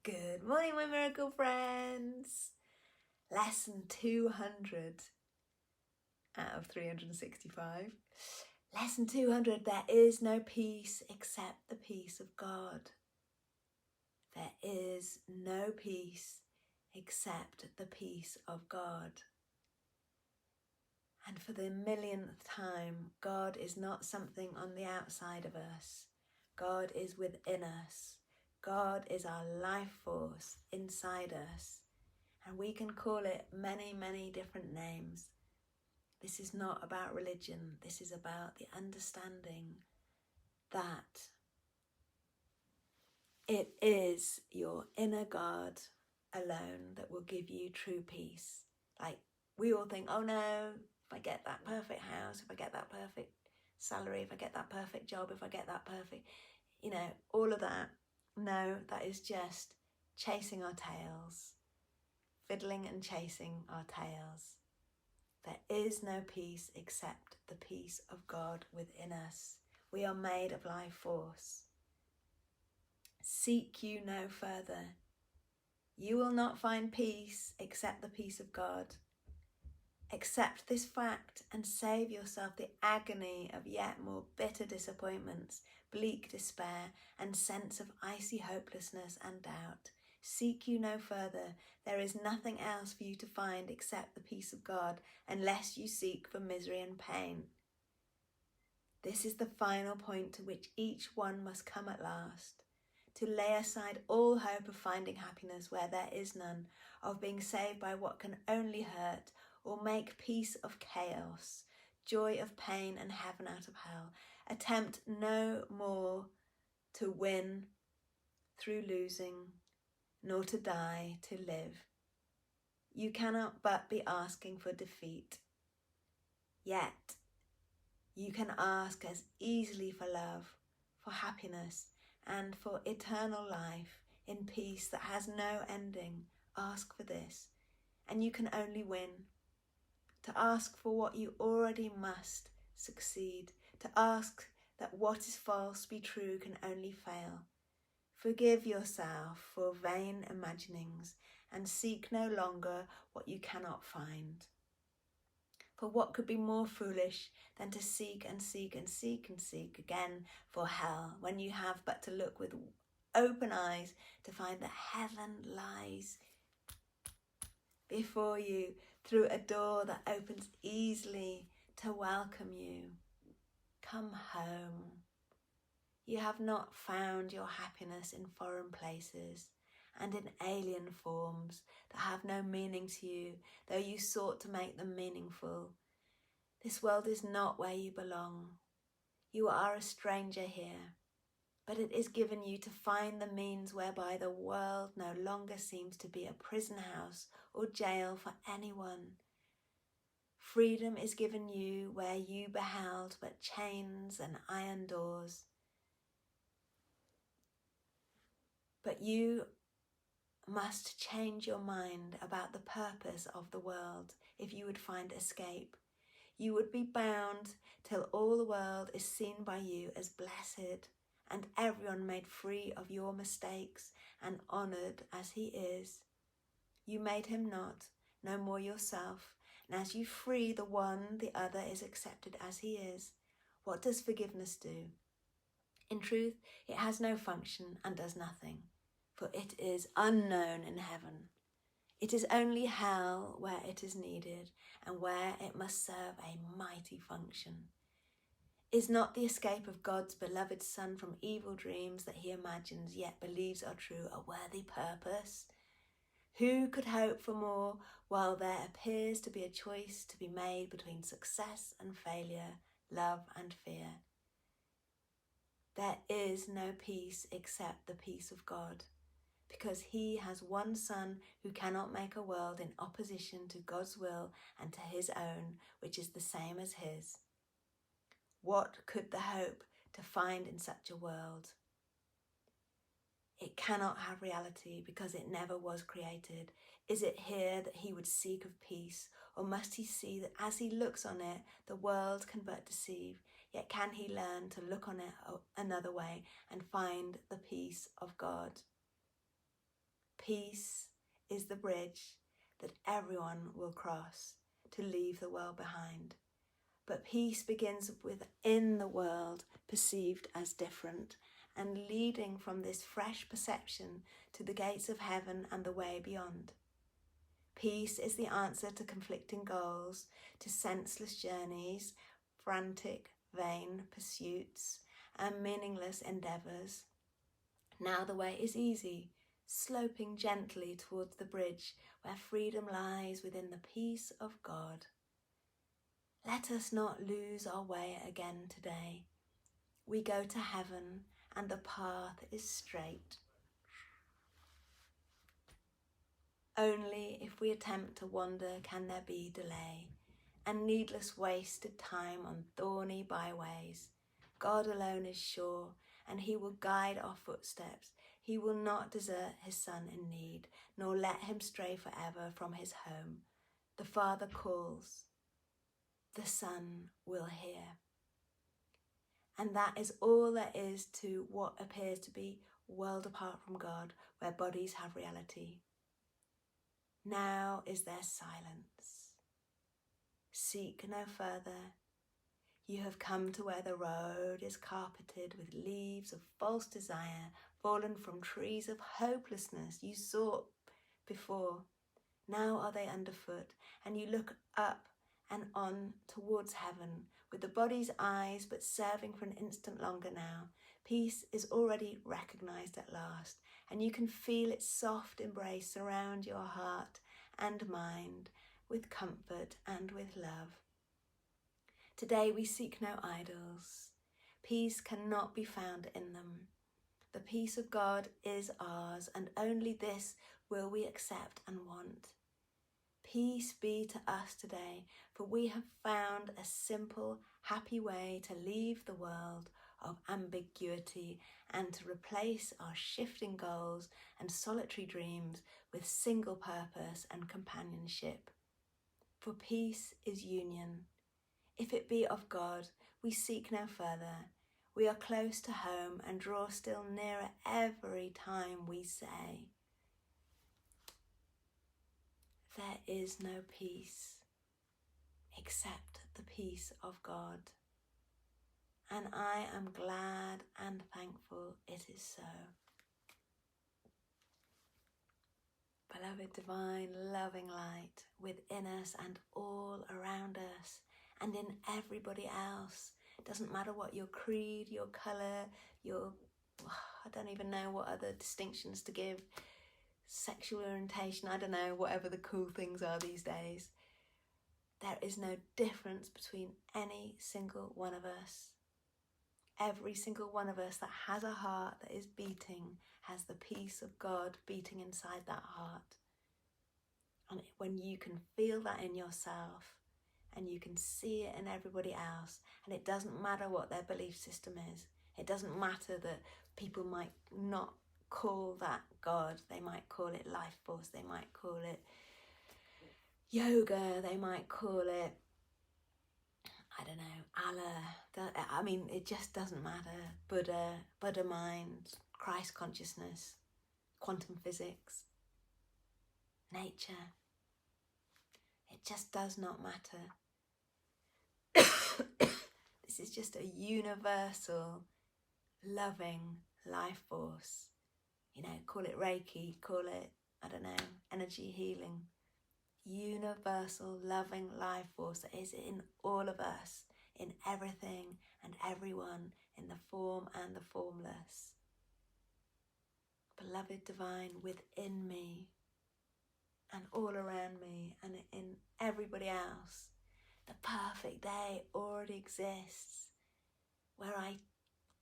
Good morning, my miracle friends. Lesson 200 out of 365. Lesson 200, there is no peace except the peace of God. There is no peace except the peace of God. And for the millionth time, God is not something on the outside of us. God is within us. God is our life force inside us. And we can call it many, many different names. This is not about religion. This is about the understanding that it is your inner God alone that will give you true peace. Like, we all think, oh no, if I get that perfect house, if I get that perfect salary, if I get that perfect job, if I get that perfect, all of that. No, that is just chasing our tails, fiddling and chasing our tails. There is no peace except the peace of God within us. We are made of life force. Seek you no further. You will not find peace except the peace of God. Accept this fact and save yourself the agony of yet more bitter disappointments, bleak despair, and sense of icy hopelessness and doubt. Seek you no further. There is nothing else for you to find except the peace of God, unless you seek for misery and pain. This is the final point to which each one must come at last. To lay aside all hope of finding happiness where there is none, of being saved by what can only hurt, or make peace of chaos, joy of pain and heaven out of hell. Attempt no more to win through losing, nor to die to live. You cannot but be asking for defeat. Yet, you can ask as easily for love, for happiness, and for eternal life in peace that has no ending. Ask for this, and you can only win. To ask for what you already must succeed. To ask that what is false be true can only fail. Forgive yourself for vain imaginings and seek no longer what you cannot find. For what could be more foolish than to seek and seek and seek and seek again for hell, when you have but to look with open eyes to find that heaven lies before you through a door that opens easily to welcome you. Come home. You have not found your happiness in foreign places and in alien forms that have no meaning to you, though you sought to make them meaningful. This world is not where you belong. You are a stranger here, but it is given you to find the means whereby the world no longer seems to be a prison house or jail for anyone. Freedom is given you where you beheld but chains and iron doors. But you must change your mind about the purpose of the world if you would find escape. You would be bound till all the world is seen by you as blessed, and everyone made free of your mistakes and honoured as he is. You made him not, no more yourself, and as you free the one, the other is accepted as he is. What does forgiveness do? In truth, it has no function and does nothing, for it is unknown in heaven. It is only hell where it is needed and where it must serve a mighty function. Is not the escape of God's beloved Son from evil dreams that he imagines yet believes are true a worthy purpose? Who could hope for more while there appears to be a choice to be made between success and failure, love and fear? There is no peace except the peace of God, because he has one Son who cannot make a world in opposition to God's will and to his own, which is the same as his. What could the hope to find in such a world? It cannot have reality because it never was created. Is it here that he would seek of peace, or must he see that as he looks on it, the world can but deceive? Yet can he learn to look on it another way and find the peace of God? Peace is the bridge that everyone will cross to leave the world behind. But peace begins within the world perceived as different, and leading from this fresh perception to the gates of heaven and the way beyond. Peace is the answer to conflicting goals, to senseless journeys, frantic, vain pursuits, and meaningless endeavours. Now the way is easy, sloping gently towards the bridge where freedom lies within the peace of God. Let us not lose our way again today. We go to heaven and the path is straight. Only if we attempt to wander can there be delay and needless wasted time on thorny byways. God alone is sure, and he will guide our footsteps. He will not desert his son in need, nor let him stray forever from his home. The Father calls, the Son will hear. And that is all there is to what appears to be a world apart from God, where bodies have reality. Now is there silence. Seek no further. You have come to where the road is carpeted with leaves of false desire, fallen from trees of hopelessness you sought before. Now are they underfoot, and you look up and on towards heaven, with the body's eyes but serving for an instant longer now. Peace is already recognised at last, and you can feel its soft embrace surround your heart and mind with comfort and with love. Today we seek no idols. Peace cannot be found in them. The peace of God is ours, and only this will we accept and want. Peace be to us today, for we have found a simple, happy way to leave the world of ambiguity and to replace our shifting goals and solitary dreams with single purpose and companionship. For peace is union. If it be of God, we seek no further. We are close to home and draw still nearer every time we say, there is no peace except the peace of God. And I am glad and thankful it is so. Beloved divine, loving light within us and all around us and in everybody else. It doesn't matter what your creed, your colour, I don't even know what other distinctions to give, sexual orientation, I don't know, whatever the cool things are these days. There is no difference between any single one of us. Every single one of us that has a heart that is beating has the peace of God beating inside that heart. And when you can feel that in yourself and you can see it in everybody else, and it doesn't matter what their belief system is, it doesn't matter that people might not call that God, they might call it life force, they might call it yoga, they might call it, I don't know, Allah, it just doesn't matter. Buddha mind, Christ consciousness, quantum physics, nature. It just does not matter. This is just a universal, loving life force. Call it Reiki, call it, I don't know, energy healing. Universal, loving life force that is in all of us, in everything and everyone, in the form and the formless. Beloved divine within me and all around me and in everybody else. The perfect day already exists, where I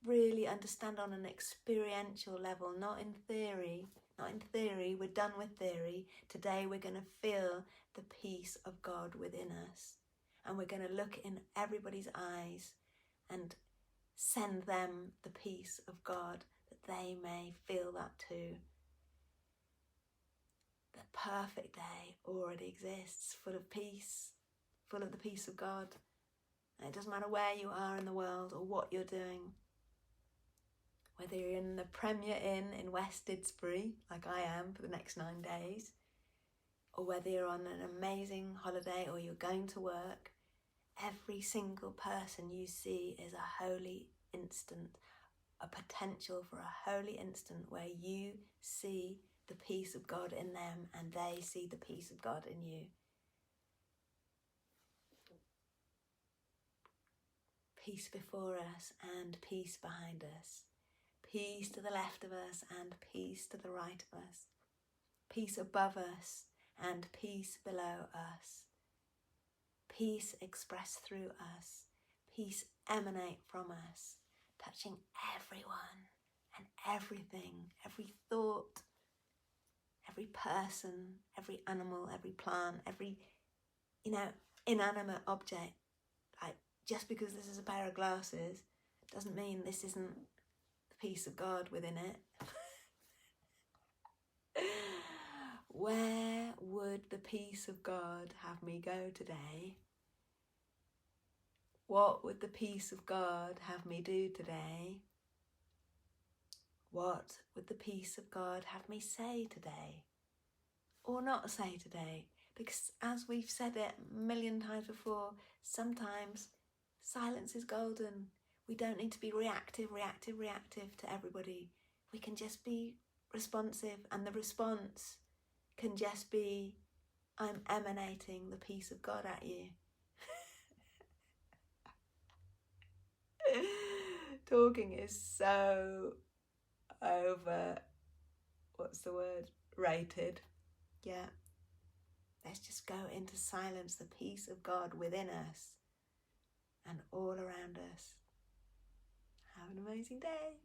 really understand on an experiential level, not in theory. Not in theory, we're done with theory. Today we're going to feel the peace of God within us. And we're going to look in everybody's eyes and send them the peace of God, that they may feel that too. The perfect day already exists, full of peace, full of the peace of God. And it doesn't matter where you are in the world or what you're doing. whether you're in the Premier Inn in West Didsbury, like I am for the next 9 days, or whether you're on an amazing holiday or you're going to work, every single person you see is a holy instant, a potential for a holy instant where you see the peace of God in them and they see the peace of God in you. Peace before us and peace behind us. Peace to the left of us and peace to the right of us. Peace above us and peace below us. Peace expressed through us. Peace emanate from us, touching everyone and everything, every thought, every person, every animal, every plant, every, inanimate object. Like, just because this is a pair of glasses doesn't mean this isn't the peace of God within it. Where would the peace of God have me go today? What would the peace of God have me do today? What would the peace of God have me say today? Or not say today? Because as we've said it a million times before, sometimes silence is golden. We don't need to be reactive to everybody. We can just be responsive, and the response can just be, I'm emanating the peace of God at you. Talking is so rated. Yeah. Let's just go into silence, the peace of God within us and all around us. Have an amazing day.